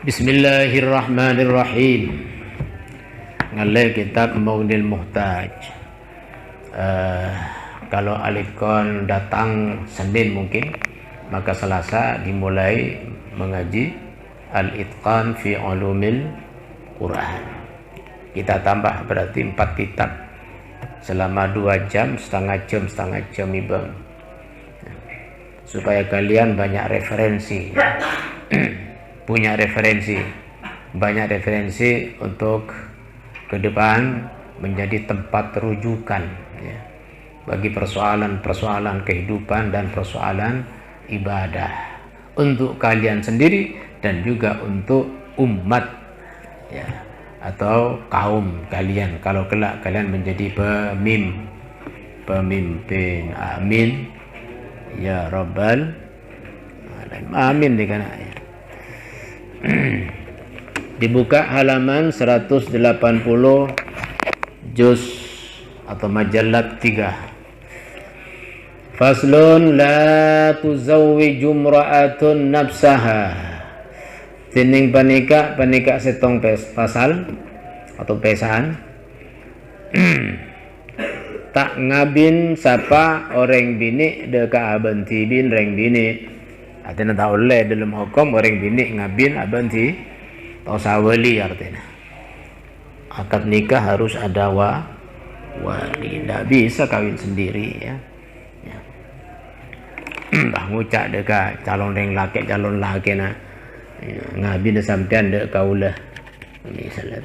Bismillahirrahmanirrahim. Ngalai kitab Mughnil Muhtaj. Kalau alikon datang Senin mungkin, maka Selasa dimulai mengaji Al-Itqan fi Ulumil Quran. Kita tambah berarti 4 kitab selama 2 jam, setengah jam ibang, supaya kalian banyak referensi. Punya referensi, banyak referensi untuk ke depan menjadi tempat rujukan ya, bagi persoalan-persoalan kehidupan dan persoalan ibadah untuk kalian sendiri dan juga untuk umat ya, atau kaum kalian kalau kelak kalian menjadi pemimpin. Amin ya rabbal alamin. Amin dikana ya. Dibuka halaman 180 juz atau majalah 3. Faslun la tuzawwiju imra'atun nafsaha. Tining panika setong pasal atau pesaan. Tak ngabin sapa orang bini deka abanti bin reng bini. Artinya tak boleh dalam hukum orang bini ngabin abanti atau sawali, artinya akad nikah harus ada wali, tidak bisa kawin sendiri ya. Bah ngucak deka calon laki nah ya, ngabin sampean dek kaulah misalnya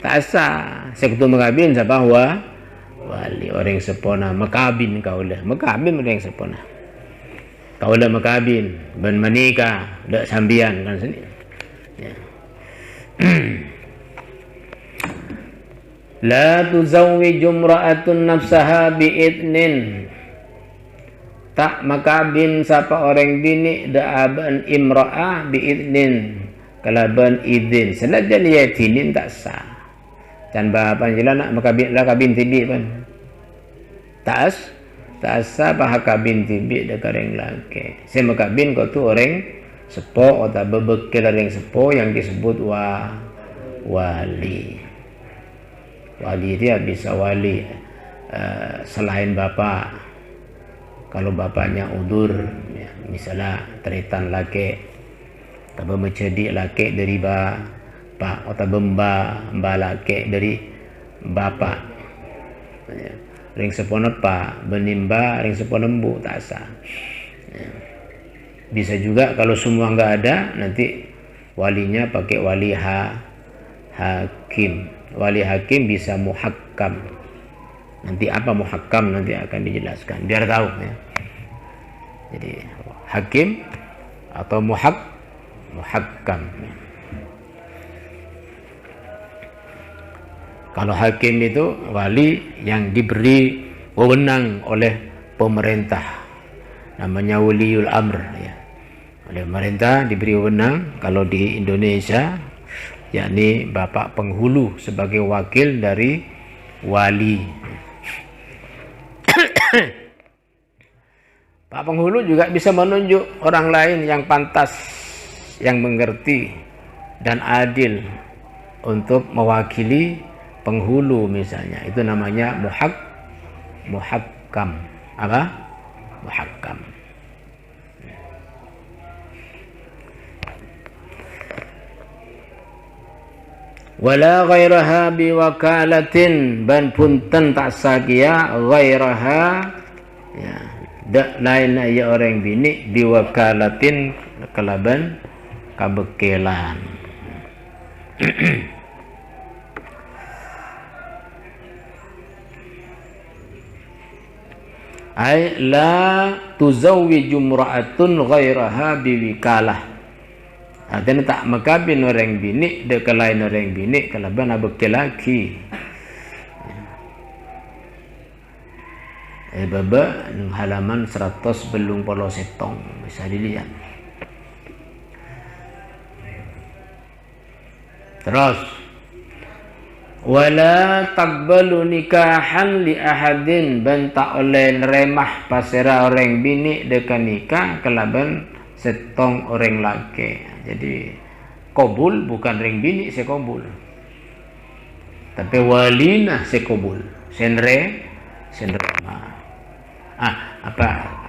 tak sah sekutu mengabin siapa wali orang sepona makabin kaulah makabin orang sepona kaulah makabin ben menikah dak sambian kan sini ya. La tuzawwiju imra'atun nafsaha bi'idnin. Tak makabin sapa orang bini da'aban imra'ah bi'idnin kalaban idin senajan yatinin tak sah dan bapan jela nak makabin tibi pan tak sah bahakabin tibi dekareng laki saya makabin kau tu orang sepo atau bebekil orang sepo yang disebut wali dia bisa wali selain bapak. Kalau bapaknya udur ya, misalnya teritan laki atau mencedik laki dari bapak atau mbak laki dari bapak ya. Ring sepono pak benimba ring sepono bu tak sah ya. Bisa juga kalau semua nggak ada nanti walinya pakai wali hakim. Wali hakim bisa muhakkam. Nanti apa muhakkam nanti akan dijelaskan biar tahu ya. Jadi hakim atau muhakkam. Kalau hakim itu wali yang diberi wewenang oleh pemerintah. Namanya waliul amr ya. Oleh pemerintah diberi wewenang kalau di Indonesia yakni bapak penghulu sebagai wakil dari wali. Pak penghulu juga bisa menunjuk orang lain yang pantas, yang mengerti dan adil untuk mewakili penghulu misalnya. Itu namanya muhakkam. Apa? Muhakkam. Wala ghairaha biwakalatin ban punten tak sakia ghairaha ya dak lain ya orang bini biwakalatin kelaban kabekelan. Ai la tuzawwiju imra'atun ghairaha biwikalah. Artinya tak makabin orang bini dek lain orang bini kelaban abek laki. Baba halaman 100 belum polo setong bisa dilihat. Terus wala taqbalu nikahan li ahadin ban tak oleh neremah pasera orang bini dek nikah kelaban setong orang laki. Jadi kobul bukan ring bini se kobul, tapi walina se kobul senre apa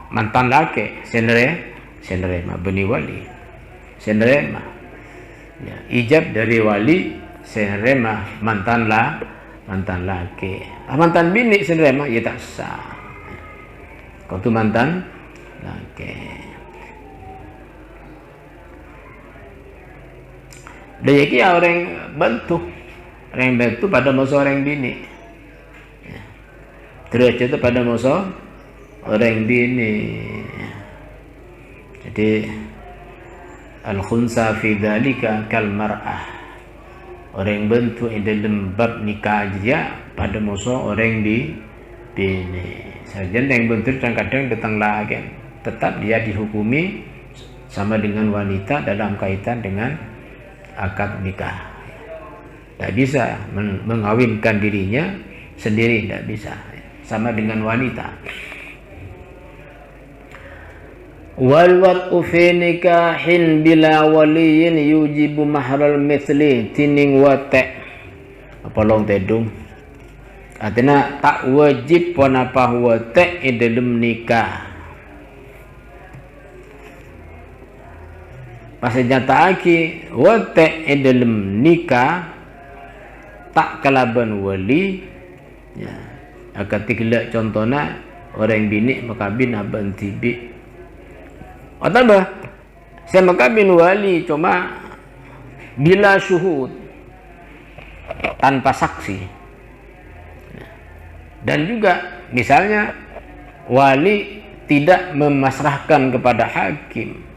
mantan laki senre ma beni wali senre ma ya, ijab dari wali senre ma mantan laki mantan bini senre ma ya tak sah kau tu mantan laki. Dan jadi orang bantu pada masa orang bini ya. Terus itu pada masa orang bini ya. Jadi al-khunsa fi dzalika kal mar'ah, orang bantu dalam bab nikah aja pada masa orang bini saja yang bentur kadang-kadang datang lagi tetap dia dihukumi sama dengan wanita dalam kaitan dengan akad nikah. Tidak bisa mengawinkan dirinya sendiri, tidak bisa sama dengan wanita. Wal wad'u fi nikahin bila waliyin yujibu mahral mithli tining wate apa long tedung artinya tak wajib panapa wate dalam nikah. Pasal nyata aki wate dalam nikah tak kalaban wali ya akan tiga contohnya orang bini makabin aban tibi atau bah saya makabin wali cuma bila syuhud tanpa saksi dan juga misalnya wali tidak memasrahkan kepada hakim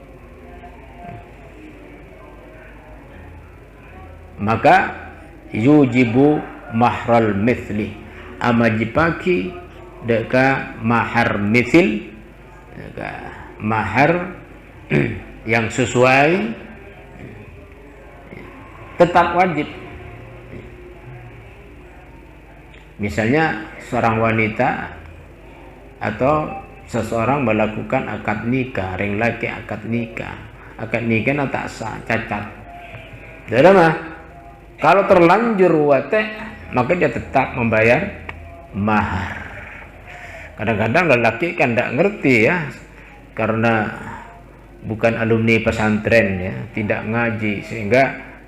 maka yujibu mahral mithli amajipaki deka mahar mithil deka mahar yang sesuai tetap wajib. Misalnya seorang wanita atau seseorang melakukan akad nikah, ring laki akad nikah tak sah, cacat. Dalam kalau terlanjur wate maka dia tetap membayar mahar. Kadang-kadang lelaki kan tidak ngerti ya karena bukan alumni pesantren ya, tidak ngaji sehingga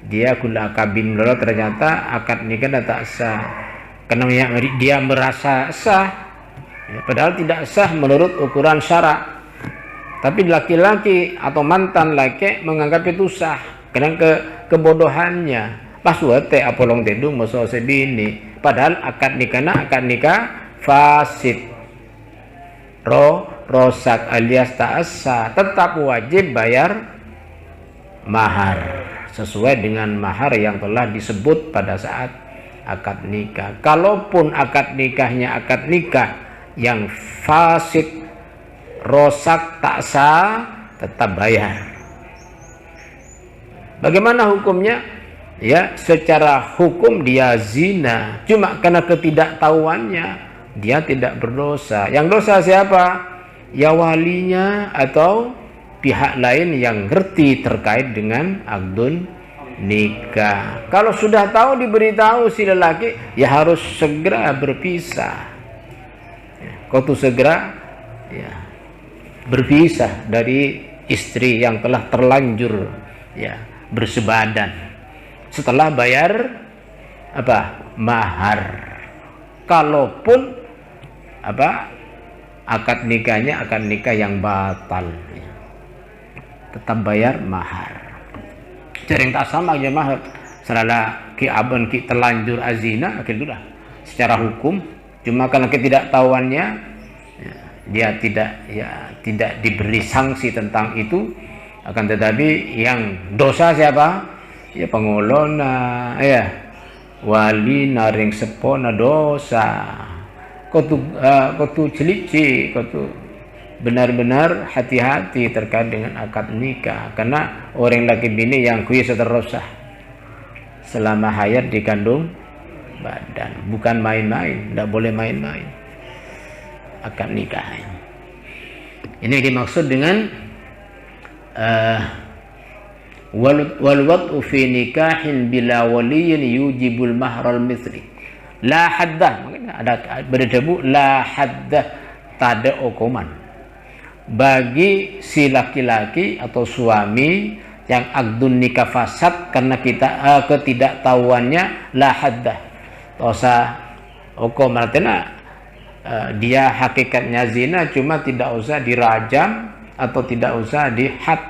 dia kula kabin lolo ternyata akad nikah tak sah karena dia merasa sah ya, padahal tidak sah menurut ukuran syarak. Tapi laki-laki atau mantan laki menganggap itu sah karena kebodohannya. Pas wate apolong tedung masa sebini padahal akad nikah fasid rosak alias tak sah, tetap wajib bayar mahar sesuai dengan mahar yang telah disebut pada saat akad nikah. Kalaupun akad nikahnya akad nikah yang fasid rosak tak sah, tetap bayar. Bagaimana hukumnya? Ya, secara hukum dia zina, cuma karena ketidaktahuannya dia tidak berdosa. Yang dosa siapa? Ya walinya atau pihak lain yang ngerti terkait dengan akdun nikah. Kalau sudah tahu diberitahu si lelaki, ya harus segera berpisah. Kau tuh segera ya berpisah dari istri yang telah terlanjur ya bersebadan setelah bayar apa mahar. Kalaupun apa akad nikahnya akad nikah yang batal ya, tetap bayar mahar. Jaring tak sama aja mahar selala ki aban ki terlanjur azina akhirnya secara hukum cuma karena ketidaktahuannya ya, dia tidak diberi sanksi tentang itu, akan tetapi yang dosa siapa? Ya pengolona ya wali naring sepona dosa. Kau tu celici, kau tu benar-benar hati-hati terkait dengan akad nikah karena orang laki bini yang kui seterusah selama hayat dikandung badan, bukan main-main, tidak boleh main-main akad nikah. Ini dimaksud dengan wal wad'u fi nikahin bila waliyin yujibul mahral mithli la haddah. Makanya ada berdebu la haddah, tak ada hukuman bagi si laki-laki atau suami yang akdun nikah fasad karena ketidaktahuannya, la haddah, dosa hukum. Artinya dia hakikatnya zina, cuma tidak usah dirajam atau tidak usah dihad,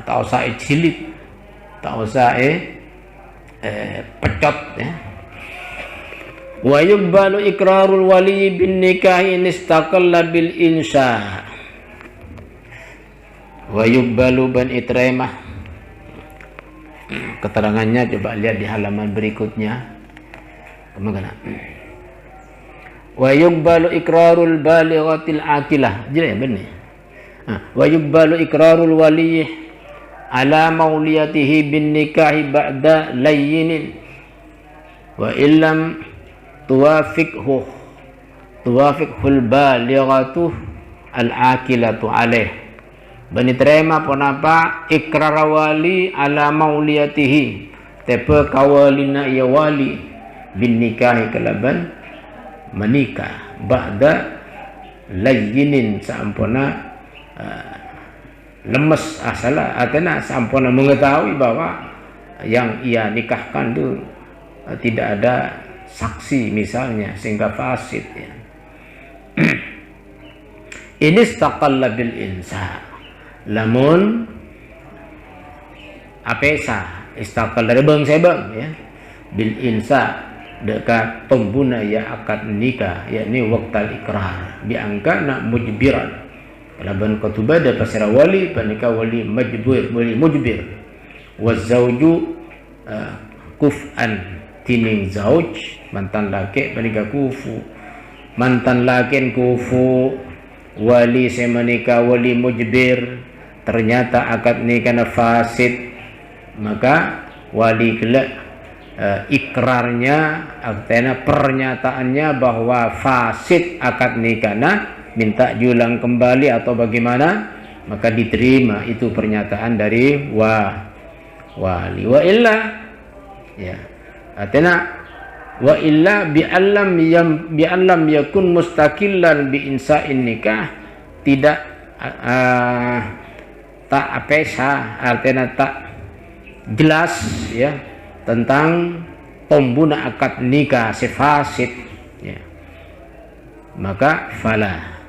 tak usah jilid, tak usah pecot ya. Wa yuqbalu iqrarul wali bin nikah in istaqalla bil insya. Wa yuqbalu ban itramah. Keterangannya coba lihat di halaman berikutnya. Kemana? Wa yuqbalu iqrarul balighatil aqilah. Jelas benar. Wa yuqbalu iqrarul wali ala mauliyatihi bin nikahi ba'da layyinin wa illam tuwafiqhul balighatu al-aqilatu alaih. Bani terima ponapa ikrar wali ala mauliyatihi tepe kawalina ya wali bin nikahi kalaban menikah ba'da layyinin sampuna lemes salah artinya sampuna mengetahui bahwa yang ia nikahkan itu tidak ada saksi misalnya sehingga fasid ya. Ini istaqalla bil insa, lamun apesa istaqalla dari bang sebang ya bil insa dekat pembuna ya akad nikah yakni waqtal ikrar bi angkana mujbiran laban kutubah da pasara wali panika wali mujbir wa zauju kuf'an tining zauj mantan laki panika kufu, mantan lakin kufu, wali semanika wali mujbir ternyata akad nikah fasid, maka wali kelak ikrarnya artinya pernyataannya bahwa fasid akad nikahnya minta julang kembali atau bagaimana, maka diterima itu pernyataan dari wali. Wa illa ya artinya wa illa bi allam yakun mustaqillan bi insa'in nikah, tidak tak apesa artinya tak jelas ya tentang pembuna akad nikah sefasid ya, maka fala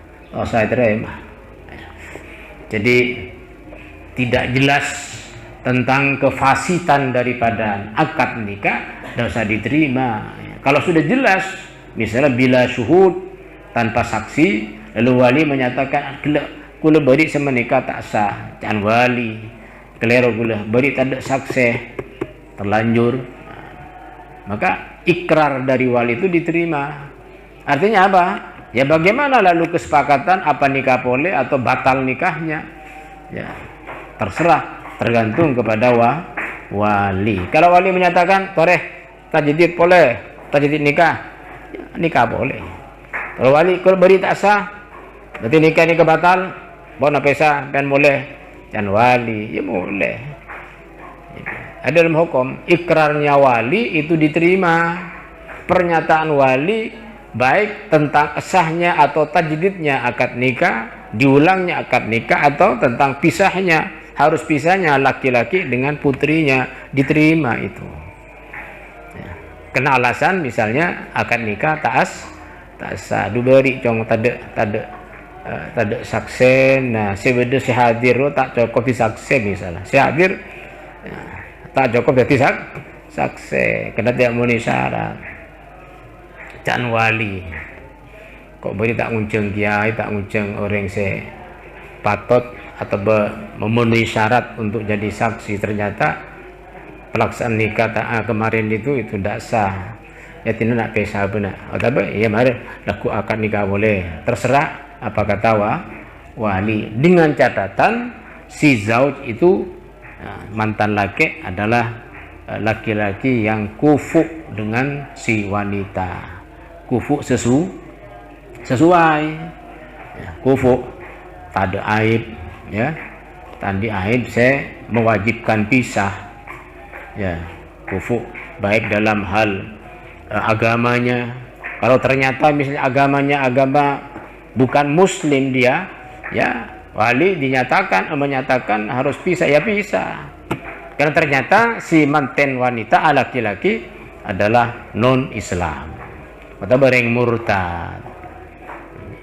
saya terima. Jadi tidak jelas tentang kefasitan daripada akad nikah, tidak usah diterima. Kalau sudah jelas, misalnya bila syuhud tanpa saksi, lalu wali menyatakan kula beri semenikah tak sah, jangan wali kelero kula beri tak ada saksi terlanjur, maka ikrar dari wali itu diterima. Artinya apa? Ya bagaimana lalu kesepakatan apa nikah boleh atau batal nikahnya? Ya terserah, tergantung kepada wali. Kalau wali menyatakan toreh tajdid boleh, tajdid nikah, ya, nikah boleh. Kalau wali kalau beri tak sah, berarti nikah batal, bona pesa kan boleh, dan wali ya boleh. Ada dalam hukum ikrarnya wali itu diterima, pernyataan wali baik tentang sahnya atau tajdidnya akad nikah, diulangnya akad nikah, atau tentang pisahnya, harus pisahnya laki-laki dengan putrinya, diterima itu ya. Kena alasan misalnya akad nikah tak sah diberi cong tade saksi, nah sebeda si hadir tak cukup di saksi misalnya si hadir ya, tak cukup jadi saksi kena tidak memenuhi syarat, can wali kok beri tak ngunceng kiai, tak ngunceng orang se patut atau memenuhi syarat untuk jadi saksi, ternyata pelaksanaan nikah kemarin itu tidak sah, ya tidak nak pesa benar. Tapi ya mari laku akad nikah boleh, terserah apa kata wali, dengan catatan si zauj itu mantan laki adalah laki-laki yang kufu dengan si wanita, kufu sesuai ya, kufu tak ada aib ya, tandi aib saya mewajibkan pisah, ya, kufu, baik dalam hal agamanya. Kalau ternyata misalnya agamanya agama bukan muslim dia, ya wali menyatakan harus pisah, ya pisah. Karena ternyata si manten wanita laki-laki adalah non Islam atau bareng murtad.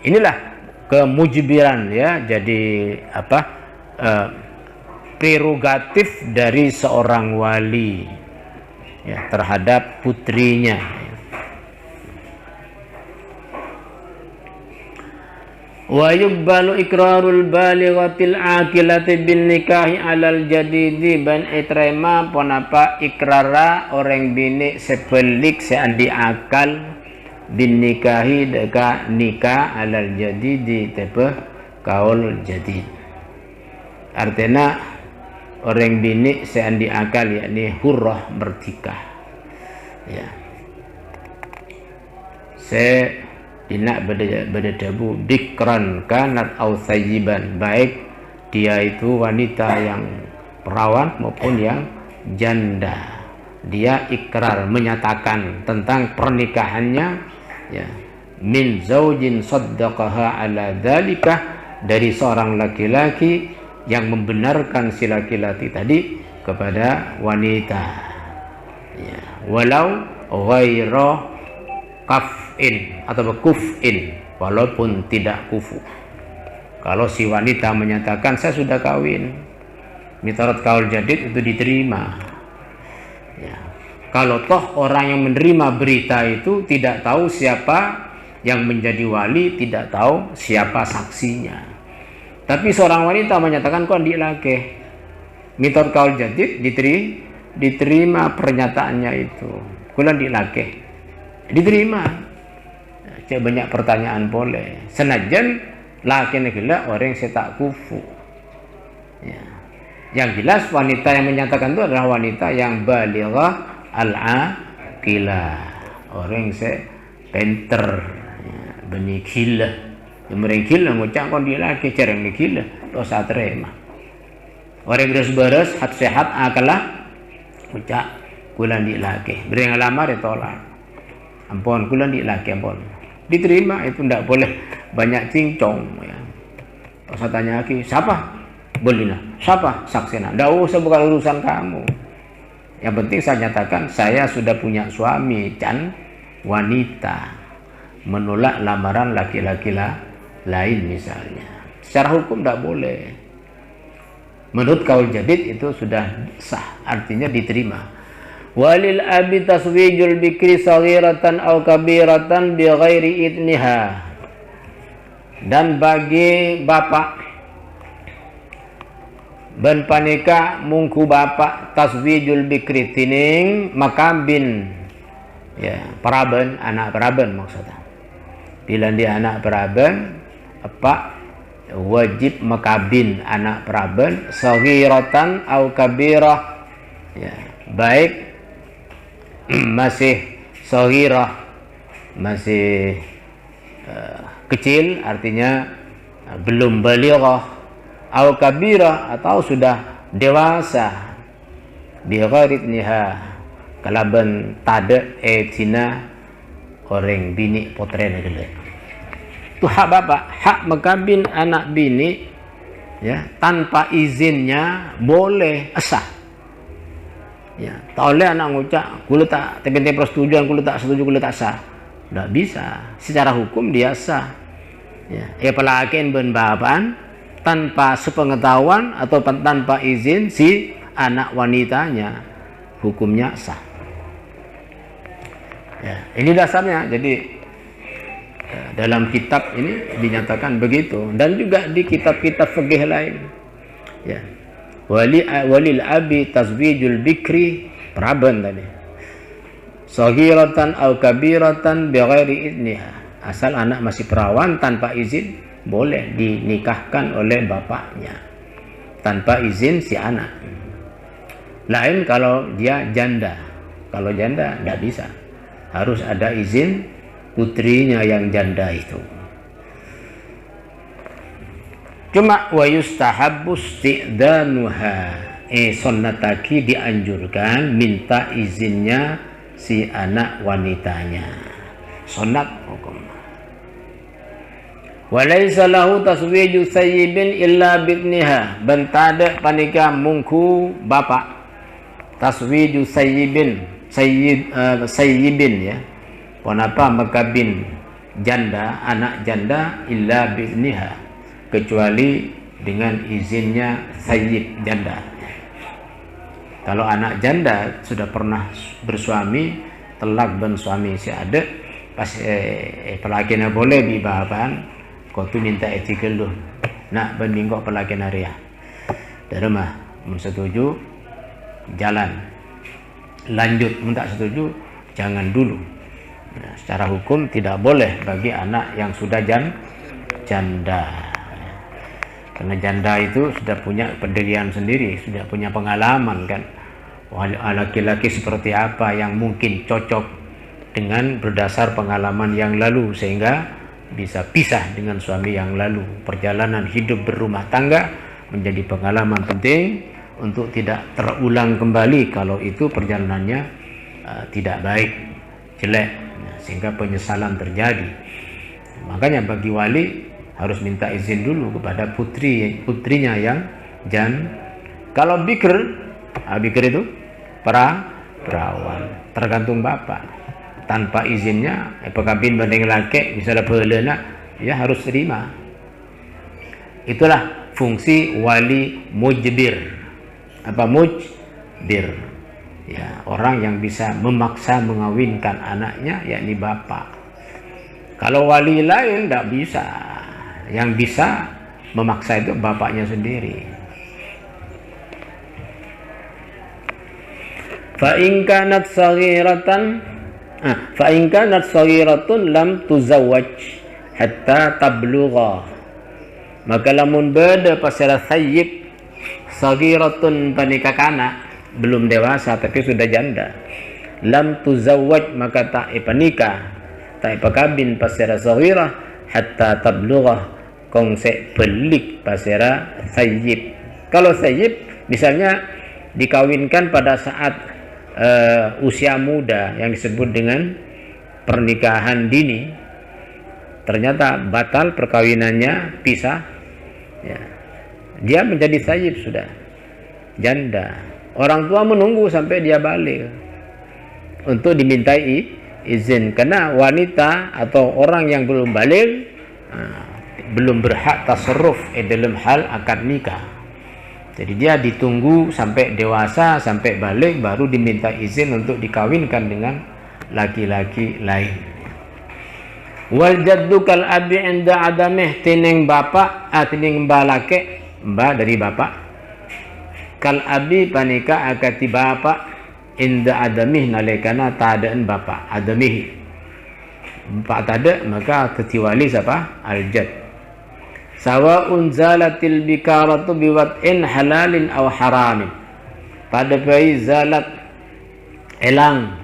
Inilah kemujbiran, ya, jadi prerogatif dari seorang wali, ya, terhadap putrinya. Wa yuqbalu iqrarul balighatil aqilati bin nikahi alal jadidi ban itrema ponapa ikrara orang bini sepelik seandi akal bin nikahi deka nikah alal jadidi tepe kaul jadid. Artinya orang bini seandi akal, yakni hurrah bertikah, ya, dina berdebu bikran kanat au sayyiban, baik dia itu wanita yang perawan maupun yang janda, dia ikrar menyatakan tentang pernikahannya, ya, min zaujin saddaqaha ala dzalika, dari seorang laki-laki yang membenarkan si laki-laki tadi kepada wanita, ya, walau ghaira kaf'in atau kuf'in, walaupun tidak kufu. Kalau si wanita menyatakan saya sudah kawin, mitorot kaul jadid, itu diterima, ya. Kalau toh orang yang menerima berita itu tidak tahu siapa yang menjadi wali, tidak tahu siapa saksinya, tapi seorang wanita menyatakan kok laki, mitorot kaul jadid, diterima pernyataannya itu, kulan laki, diterima. Cek banyak pertanyaan boleh, senajan laki negela orang saya tak kufu, ya. Yang jelas wanita yang menyatakan itu adalah wanita yang balighah al-aqilah, orang saya penter, ya, benih gila, yang merengkila ngucap kon dia laki cereng gila dosa terima. Orang beres-beres hat sehat akalah ngucap kulan di laki, beri lamar ditolak, ampun kulan di laki, ampun diterima, itu tidak boleh banyak cincong, ya. Pas saya tanya lagi siapa bolehlah, siapa saksina, tidak usah, bukan urusan kamu, yang penting saya nyatakan saya sudah punya suami, can wanita menolak lamaran laki-laki lain misalnya, secara hukum tidak boleh. Menurut kaul jadid itu sudah sah, artinya diterima. Walil abi taswijul bikri saghiratan aw kabiratan bi ghairi idniha, dan bagi bapak ben panika mungku bapak taswijul bikri tining makabin, ya, paraben, anak paraben maksudnya. Bila dia anak paraben, apa wajib makabin anak paraben saghiratan aw kabirah, ya, baik masih saghirah, masih kecil, artinya belum balighah, au kabirah, atau sudah dewasa, bi gharitniha, kalaban tade etina orang bini potrene gede. Itu hak bapak, hak makabin anak bini, ya, tanpa izinnya boleh sah. Ya, tak oleh anak ngucap, kulo tak TPT persetujuan, kulo tak setuju, kulo tak sah. Tidak bisa. Secara hukum dia sah. Ya, pelakin ben bapan tanpa sepengetahuan atau tanpa izin si anak wanitanya, hukumnya sah. Ya, ini dasarnya. Jadi dalam kitab ini dinyatakan begitu, dan juga di kitab-kitab fikih lain. Ya. Walil abi taswijul bikri, peraban tadi, saghiratan au kabiratan bighairi idniha, asal anak masih perawan tanpa izin boleh dinikahkan oleh bapaknya tanpa izin si anak. Lain kalau dia janda, kalau janda tidak bisa, harus ada izin putrinya yang janda itu. Cuma wa yustahabbu isti'danuha, sunnataki dianjurkan minta izinnya si anak wanitanya. Sunnat hukum. Walaysa lahu taswiju sayyibin illa bidniha, bentada panika mungku bapak taswiju sayyibin ya, kenapa makabin janda, anak janda illa bidniha, kecuali dengan izinnya sayyib janda. Kalau anak janda sudah pernah bersuami, telak ben suami si ada, pas pelakina boleh bi bahan, kau tu minta etikal dulu. Nak bandingkok pelakina ria. Dari rumah, mun setuju jalan, lanjut, mun tak setuju jangan dulu. Nah, secara hukum tidak boleh bagi anak yang sudah janda. Karena janda itu sudah punya pendirian sendiri, sudah punya pengalaman kan. Laki-laki seperti apa yang mungkin cocok dengan berdasar pengalaman yang lalu, sehingga bisa pisah dengan suami yang lalu. Perjalanan hidup berumah tangga menjadi pengalaman penting untuk tidak terulang kembali kalau itu perjalanannya tidak baik, jelek, sehingga penyesalan terjadi. Makanya bagi wali harus minta izin dulu kepada putrinya yang kalau bikr itu perawan, tergantung bapak. Tanpa izinnya pekabin banding laki misalnya pelena, ya harus terima. Itulah fungsi wali mujbir. Apa mujbir? Ya, orang yang bisa memaksa mengawinkan anaknya, yakni bapak. Kalau wali lain tidak bisa. Yang bisa memaksa itu bapaknya sendiri. Fa in kanat saghiratun lam tuzawwaj hatta tablugha, maka lamun beda pasal sayyib saghiratun panika kana belum dewasa tapi sudah janda, lam tuzawwaj maka tak panika tak pakabin pasal saghirah hatta tablugha kong se pelik pasal sayyib. Kalau sayyib misalnya dikawinkan pada saat usia muda yang disebut dengan pernikahan dini, ternyata batal perkawinannya, pisah ya, dia menjadi sayyib, sudah janda. Orang tua menunggu sampai dia balik untuk dimintai izin, karena wanita atau orang yang belum balik belum berhak tasarruf dalam hal akad nikah. Jadi dia ditunggu sampai dewasa, sampai balik, baru diminta izin untuk dikawinkan dengan laki-laki lain. Wal jaddu kal abi inda adamih, tining bapak tining balake mbak dari bapak, kal abi panika akati bapak inda adamih nalekana tadaan bapak adamih bapak tada, maka ketiwali siapa? Al jad. Sawa'un zalatil bikaratu biwat'in halalin aw haramin, pada bayi zalat elang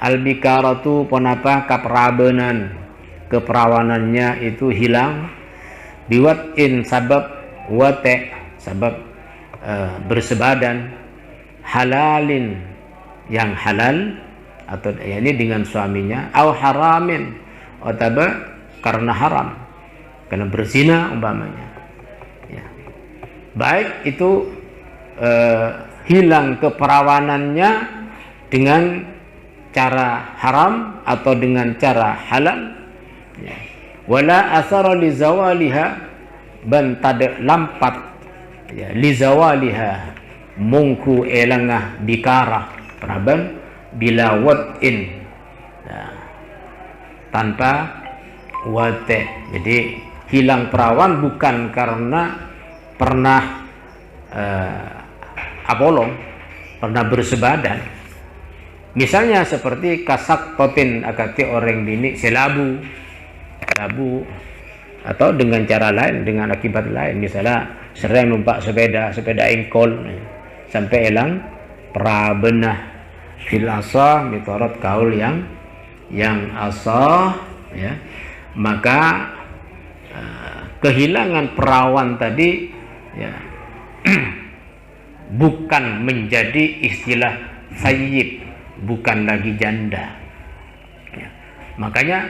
al bikaratu penapa kaperabenan, keperawanannya itu hilang, biwat'in sabab wate sabab bersebadan, halalin yang halal atau yakni dengan suaminya, aw haramin atau karena haram, karena berzina umpamanya ya. Baik itu hilang keperawanannya dengan cara haram atau dengan cara halal ya. Wala asara li zawaliha, ban tada lampat ya, li zawaliha mungku elangah bikara praban bila wat'in ya, tanpa wate. Jadi hilang perawan bukan karena pernah apolong, pernah bersebadan. Misalnya seperti kasak totin akati orang dini selabu, atau dengan cara lain, dengan akibat lain. Misalnya sering numpak sepeda engkol sampai hilang prabenah fil asah mitorot kaul yang asah ya, maka kehilangan perawan tadi ya bukan menjadi istilah sayyib, bukan lagi janda ya. Makanya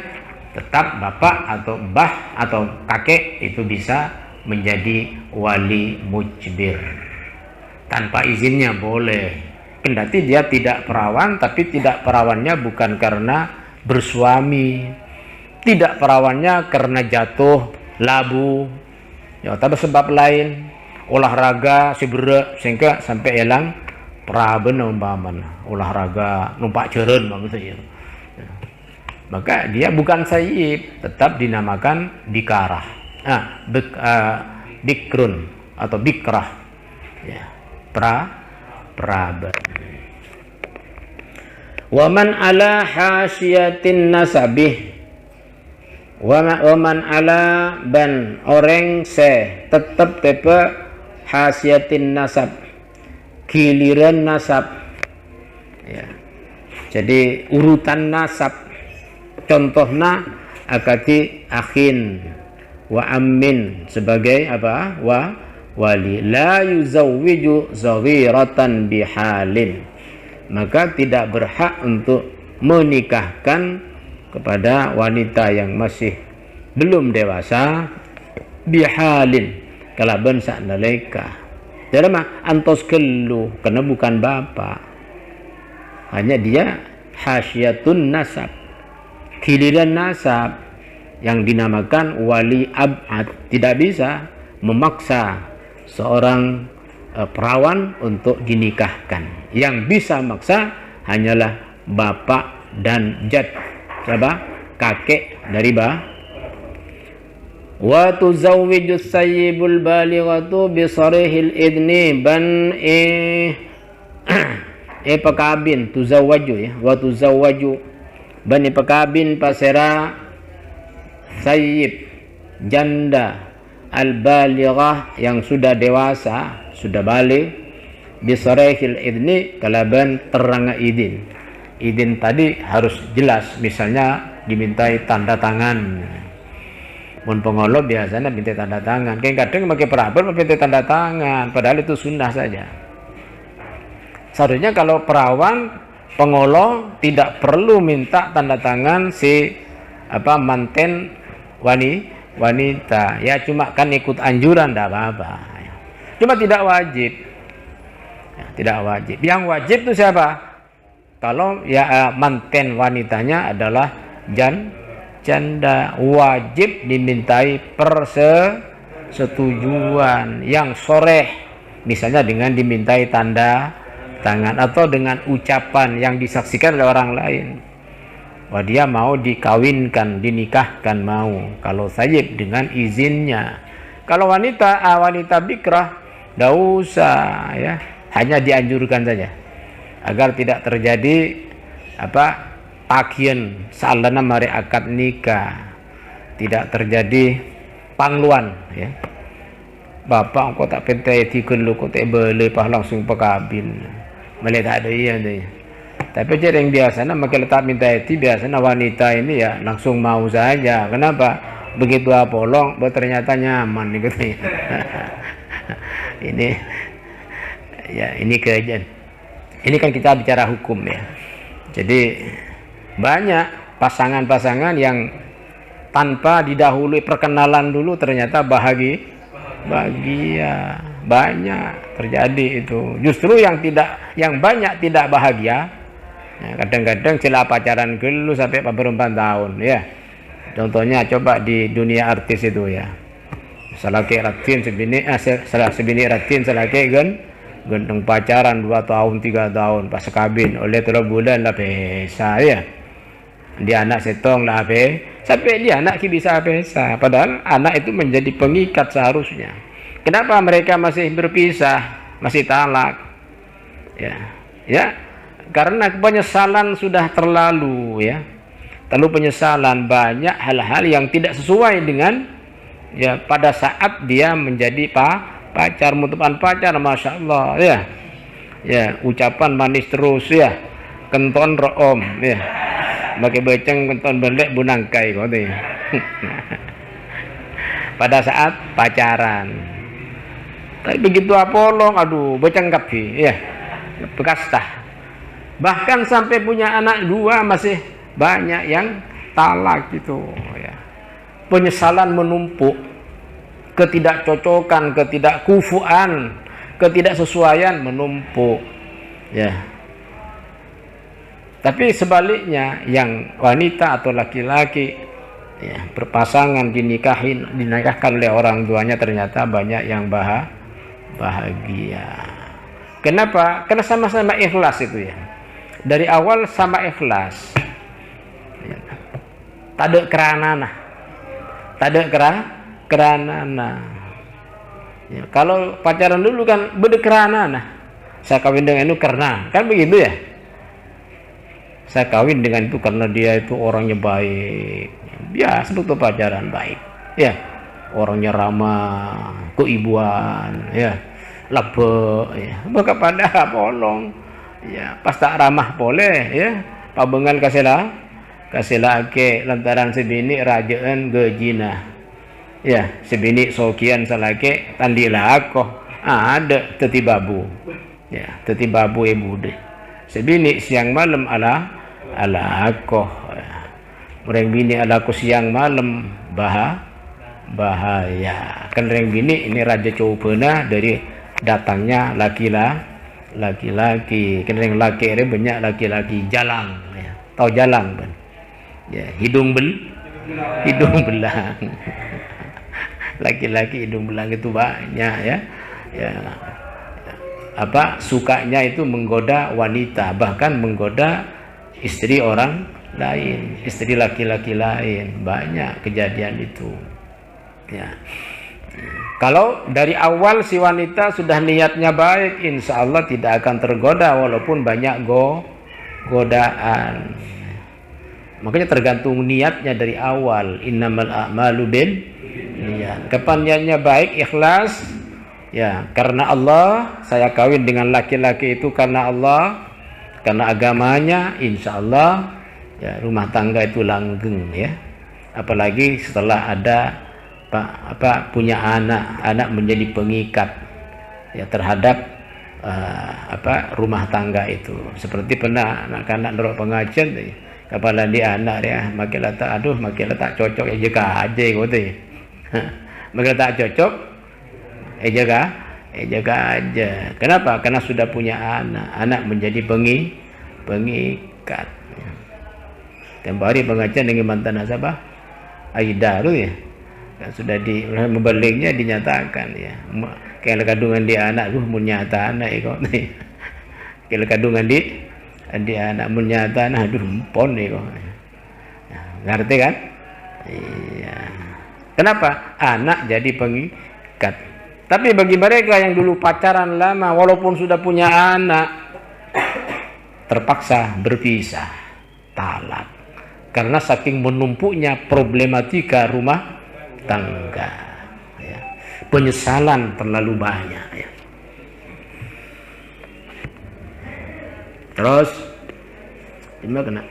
tetap bapak atau mbah atau kakek itu bisa menjadi wali mujbir tanpa izinnya boleh, kendati dia tidak perawan, tapi tidak perawannya bukan karena bersuami, tidak perawannya karena jatuh labu ya, tapi sebab lain, olahraga seberat sehingga sampai hilang peraben umpamanya, olahraga numpak jeren maksudnya ya. Maka dia bukan sayyib, tetap dinamakan bikarah, bikrun atau bikrah ya, peraban. Waman ala hasyiatin nasabih, waman ala ban orang se tetap tepe hasyiatin nasab, giliran nasab ya. Jadi urutan nasab, contohnya akati akhin wa ammin sebagai apa? Wali. La yuzawwiju zaghiratan bihalin, maka tidak berhak untuk menikahkan kepada wanita yang masih belum dewasa bihalin kalaban saknalika. Jadi mah antos kelu karena bukan bapak, hanya dia hasyatun nasab, giliran nasab yang dinamakan wali abad. Tidak bisa memaksa seorang perawan untuk dinikahkan. Yang bisa maksa hanyalah bapak dan jad, siapa? Kakek dari wa tuzawwiju sayyibul balighatu bi sarihil idni ban pakabin tuzawwaju ya, wa tuzawwaju bani pakabin pasera sayyib janda al-balighah yang sudah dewasa, sudah balik, bisarihil idni kalaban teranga idin. Idin tadi harus jelas, misalnya dimintai tanda tangan. Mun pengolo biasanya minta tanda tangan. Kadang pakai perawan minta tanda tangan, padahal itu sunnah saja. Seharusnya kalau perawan pengolo tidak perlu minta tanda tangan si manten wanita ya, cuma kan ikut anjuran tidak apa-apa, cuma tidak wajib ya, tidak wajib. Yang wajib itu siapa? Kalau ya manten wanitanya adalah janda, wajib dimintai persetujuan yang soreh, misalnya dengan dimintai tanda tangan atau dengan ucapan yang disaksikan oleh orang lain. Wah, dia mau dikawinkan, dinikahkan mau. Kalau sayyib dengan izinnya. Kalau wanita bikrah, tidak usah ya, hanya dianjurkan saja agar tidak terjadi takian salana mari akad nikah, tidak terjadi pangluan ya. Bapak kok tak pentai tikun lu kok tak boleh pas langsung pekabin. Boleh tak ada iya deh. Tapi cara yang biasanya makin letak minta itu biasanya wanita ini ya langsung mau saja. Kenapa? Begitu apolong, ternyata nyaman gitu. Ini kejadian. Ini kan kita bicara hukum ya. Jadi banyak pasangan-pasangan yang tanpa didahului perkenalan dulu ternyata bahagia. Banyak terjadi itu. Justru yang banyak tidak bahagia. Nah, kadang-kadang celah pacaran dulu sampai 4 tahun ya. Contohnya coba di dunia artis itu ya. Salaki ratin sebini ratin salaki gendeng pacaran 2 tahun 3 tahun pas kabin oleh 3 bulan lah pesa ya. Dia anak setong lah sampai dia anak bisa pesa, padahal anak itu menjadi pengikat seharusnya. Kenapa mereka masih berpisah, masih talak? Ya. Karena penyesalan sudah terlalu ya. Terlalu penyesalan, banyak hal-hal yang tidak sesuai dengan ya pada saat dia menjadi pacar, mutupan pacar, masya Allah ya. Ya, ucapan manis terus ya. Kenton room ya. Pakai beceng kenton belek bunangkai kok ya. pada saat pacaran. Tapi begitu apolong, aduh, becanggap sih, ya, bekas tah. Bahkan sampai punya anak 2 masih banyak yang talak gitu, ya. Penyesalan menumpuk, ketidakcocokan, ketidakkufuan, ketidaksesuaian menumpuk, ya. Tapi sebaliknya, yang wanita atau laki-laki, ya, berpasangan dinikahkan oleh orang tuanya, ternyata banyak yang bahagia. Kenapa? Karena sama-sama ikhlas itu, ya. Dari awal sama ikhlas, ya. Tak ada keranana, tak ada keranana. Ya, kalau pacaran dulu kan beda keranana. Saya kawin dengan itu karena, kan begitu ya. Saya kawin dengan itu karena dia itu orangnya baik. Biasa betul pacaran baik, ya. Orangnya ramah, keibuan, ya, lebe, ya. Maka pada polong, ya, pas tak ramah boleh, ya. Pabengan kasih laki lantaran sebini rajaan gejina, ya. Sebini sokian salake tandilah aku, ada tetibabu, ya, tetibabu ibu deh. Sebini siang malam ala aku, ya. Orang bini ala aku siang malam bahaya. Kan orang bini ini raja cobana dari datangnya laki-laki. Kan orang laki ini banyak laki-laki jalang, ya. Tahu jalang kan? Ya, hidung belang. Laki-laki hidung belang itu banyak, ya. Ya. Apa sukanya itu menggoda wanita, bahkan menggoda istri orang lain, istri laki-laki lain. Banyak kejadian itu, ya. Kalau dari awal si wanita sudah niatnya baik, insya Allah tidak akan tergoda walaupun banyak godaan. Makanya tergantung niatnya dari awal. Innamal a'malu bin niat. Kapan niatnya baik, ikhlas, ya, karena Allah, saya kawin dengan laki-laki itu karena Allah, karena agamanya, insya Allah, ya, rumah tangga itu langgeng, ya. Apalagi setelah ada punya anak menjadi pengikat, ya, terhadap rumah tangga itu. Seperti pernah anak-anak dorok pengajian, kepala dia anak dia makin tak cocok jaga aja gitu. Makin tak cocok jaga aja. Kenapa? Karena sudah punya anak menjadi pengikat. Tempoh hari pengajian dengan mantan nasabah Aida tu, ya. Sudah membaliknya dinyatakan, ya. Kalau kandungan dia anak tu menyata anak ikut. Kalau kandungan dia anak menyata anak, aduh empon ikut. Ngerti kan? Iya. Kenapa? Anak jadi pengikat. Tapi bagi mereka yang dulu pacaran lama, walaupun sudah punya anak, terpaksa berpisah, talak. Karena saking menumpuknya problematika rumah tangga, ya. Penyesalan terlalu banyak, ya. Terus gimana?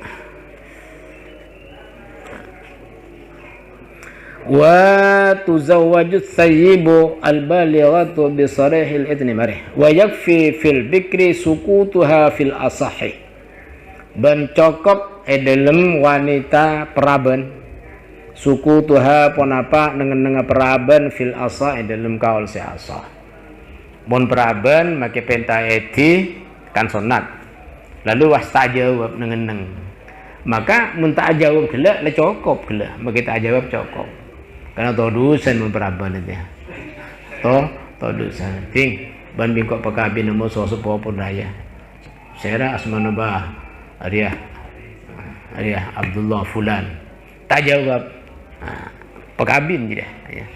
Wa tuzawwaju thayyibu al-balighatu bi sarihil idni marih wa yakfi fil bikri sukutuha fil asahi. Ben cokop dalam wanita peraban suku tuha ponapa nengen peraban fil asa dalam kaul si asa. Mon peraban make penta eti kan sunat. Lalu wasta jawab nengen. Maka mun tak jawab gelak le cokop gelak, make tak jawab cokop. Karena todusan mun peraban itu. Todusan. Ting ban bingkok pekabi nemu sosepo pun raya. Sera asmana bah Arya Abdullah Fulan tak jawab, pekabin je ya.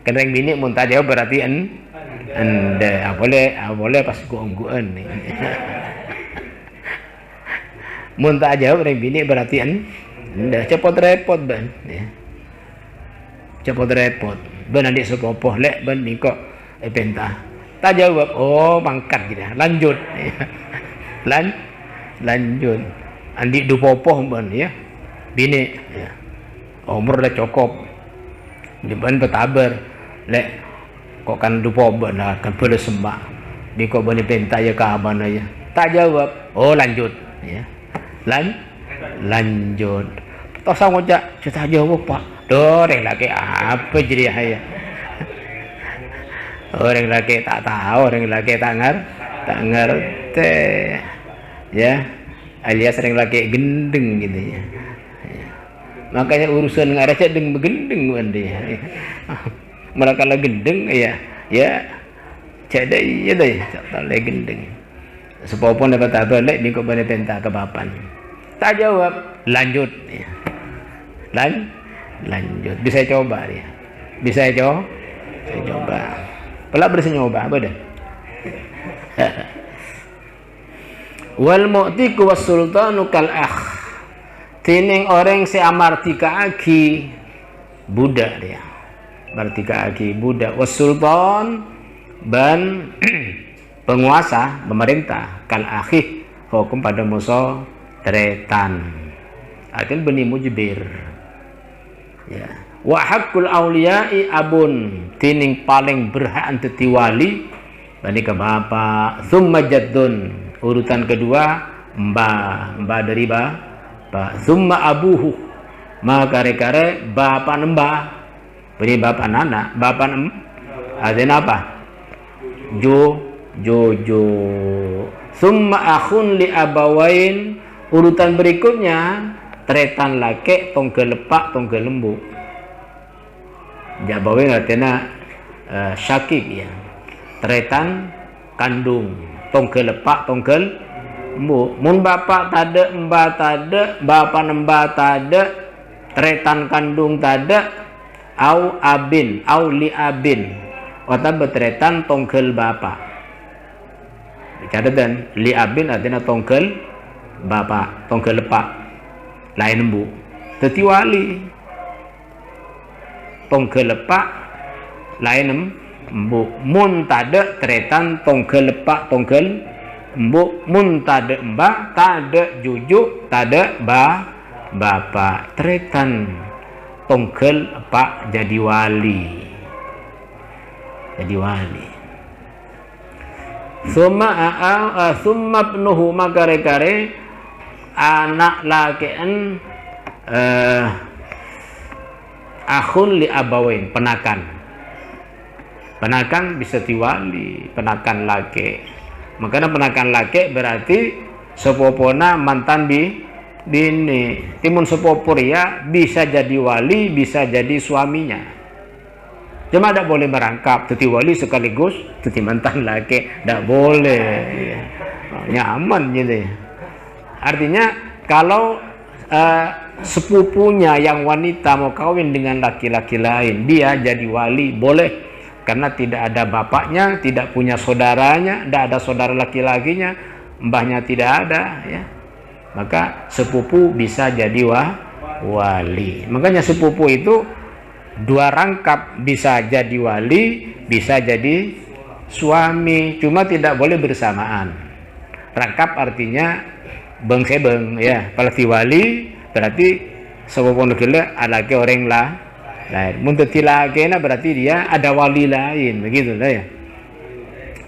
Kena yang bini mun tak jawab berarti anda boleh pas guan ni. Mun tak jawab orang bini berarti anda cepot repot ban, ya. Cepot repot ban adik sekopoh lek ban bingkok pentah tak jawab, oh mangkat je lanjut, ya. Lanjut andi dupopoh ban, ya. Bini, ya. Umur dah cukup Depan petaber lek kok kan dupo benar kan boleh sembah di kok bani penta ya kaban aja tak jawab oh lanjut ya lanjut toh sang ngojak cerita jawab pak doreng laki apa jadi ya orang laki tak tahu orang laki tak ngerti ya alias orang laki gendeng gitu ya. Makanya urusan nggak ada deng begendeng mandi mereka lah gendeng ya cedek ya deh tak lagi gendeng sepopon dapat apa lek di kau bani penta ke papan tak jawab lanjut ya. Lanjut bisa coba dia bisa coba pelak bersih nyoba apa dah wal mu'tiku was sultanu kal akh tining orang si amartika aki budak dia martika aki budak was sultan ban penguasa pemerintah kal akhi hukum pada musuh tretan artinya beni mujbir ya wa haqqul awliya'i abun tining paling berhak anteti wali bani ke bapak summa jaddun urutan kedua mbah dari summa abuhu maka kare bapak nembah beri bapak nana bapak ada apa jojo summa akhun li abawain urutan berikutnya tretan lake tongke lepak tongke lembu jabawain artinya syakik ya tretan kandung tongke lepak tongke mun bapak tada mbak tada bapak nembah tada tretan kandung tada au abin au li abin wata betretan tongkel bapak bicara dan li abin artinya tongkel bapak tongkel lepak lain embu teti wali tongkel lepak lain embu mun tada tretan tongkel lepak tongkel mbok mun tada mbak tada jujuk tada bapak tretan tongkel pak jadi wali summa ibnuhu maka kare anak lakian akhun li abawain penakan bisa diwali penakan laki makanya penakan laki berarti sepopona mantan bini timun sepopor ya bisa jadi wali bisa jadi suaminya cuma tidak boleh merangkap teti wali sekaligus teti mantan laki tidak boleh nyaman gitu artinya kalau sepupunya yang wanita mau kawin dengan laki-laki lain dia jadi wali boleh karena tidak ada bapaknya, tidak punya saudaranya, tidak ada saudara laki-lakinya, mbahnya tidak ada, ya. Maka sepupu bisa jadi wali. Makanya sepupu itu dua rangkap, bisa jadi wali, bisa jadi suami, cuma tidak boleh bersamaan. Rangkap artinya beng sebeng, ya. Kalau wali berarti sepupu negara ada ke orang lah. Lain, muntati lagi na berarti dia ada wali lain, begitu lah ya.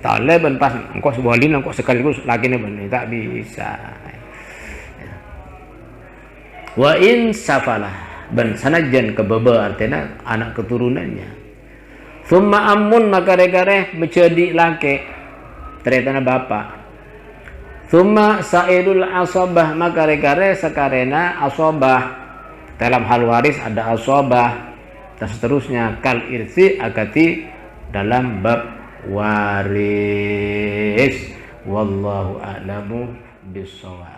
Tak boleh ben pas engkau wali engkau sekaligus lagi ni ben tak bisa. Wa in safalah ben sanajan kebeba artinya anak keturunannya. Summa amun maka regare menjadi laki ternyata bapak. Summa saidul asabah maka regare sakarena asabah dalam hal waris ada asabah dan seterusnya kal irsi akati dalam bab waris wallahu a'lamu bissawab.